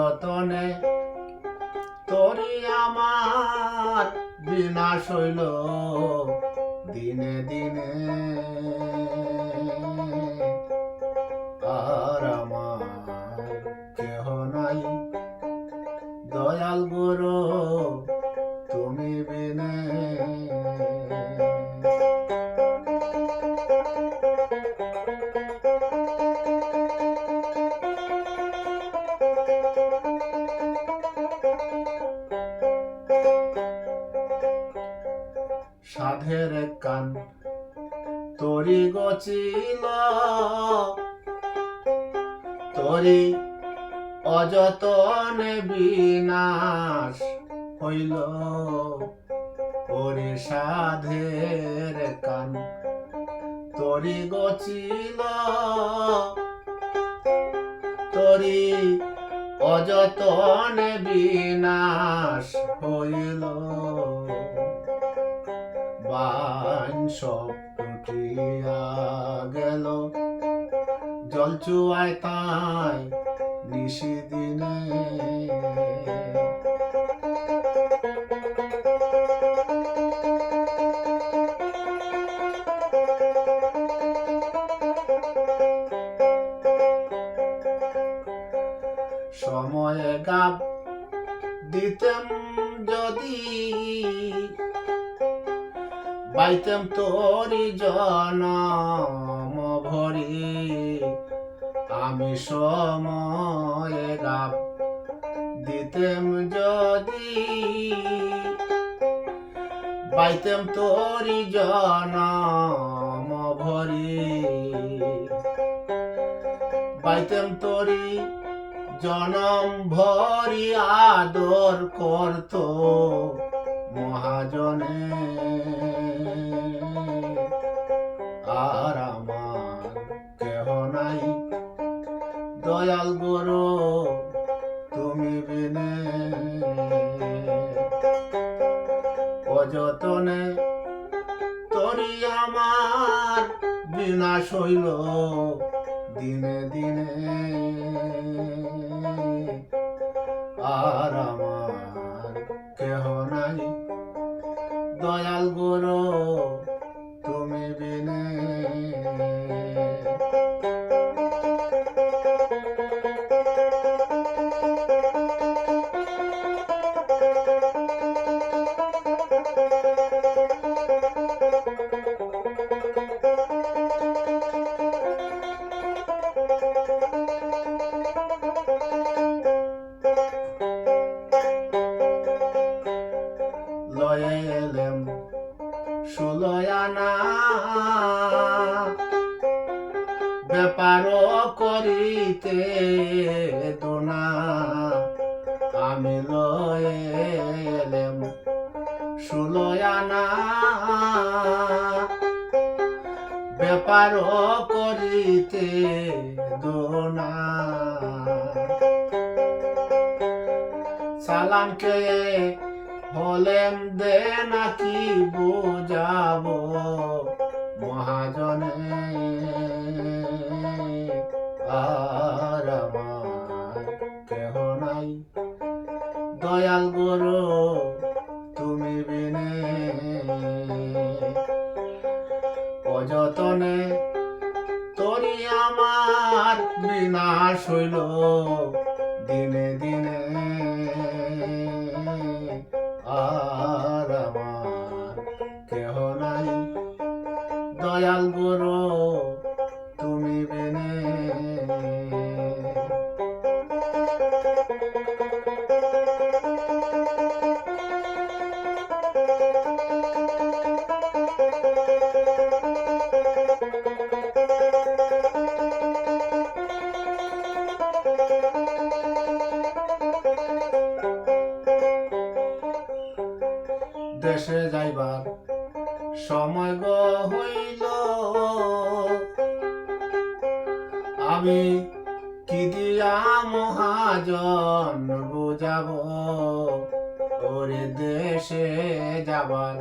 অযতনে তোরি আমার বিনাশ হইল দিনে দিনে। আর আমার কেহ নাই দয়াল গুরু তুমি বিনে। সাধের কান তোরি গছিল তোরি অযতনে বিনাশ হইল। ওরে সাধের কান তোরি গছিল তোরি অযতনে বিনাশ হইল। বান সব টুটিয়া গেল জল চুয়ায় তাই নিশি দিনে। সময়ে গাব দিতেম যদি পাইতেম তোরি জনম ভরি। আমি সময়ে গাব দিতেম যদি পাইতেম তোরি জনম ভরি। পাইতেম তোরি জনম ভরি আদর করত মহাজনে। আর আমার কেহ নাই দয়াল গুরু তুমি বিনে। অযতনে তোরি আমার বিনাশ হইল দিনে দিনে। আর আমার কেহ নাই দয়াল গুরু তুমি বিনে। লয়ে এলেম 16 আনা ব্যাপার করিতে দোনা। আমি লয়ে এলেম 16 আনা ব্যাপার করিতে দোনা। সালামকে হলেম দে নাকি বুঝাবো মহাজনে। আর আমার কেহ নাই দয়াল গুরু তুমি বিনে। অযতনে তোরি আমার বিনাশ হইল দিনে দিনে। আর আমার কেহ নাই দয়াল গুরু তুমি বিনে। দেশে যাইবার সময় গো হইল আমি কি দিয়া মহাজন বুঝাবো। ওরে দেশে যাবার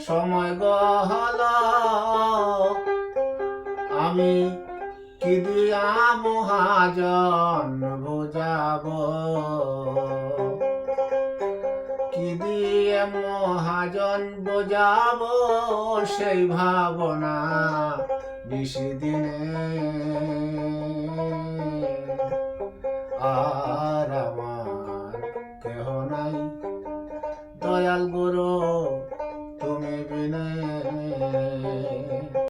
সময় গো হল আমি কি দিয়া মহাজন বুঝাবো, কি দিয়ে মহাজন বোঝাবো সেই ভাবনা বেশি দিনে আর আমার কেহ নাই। দয়াল গুরু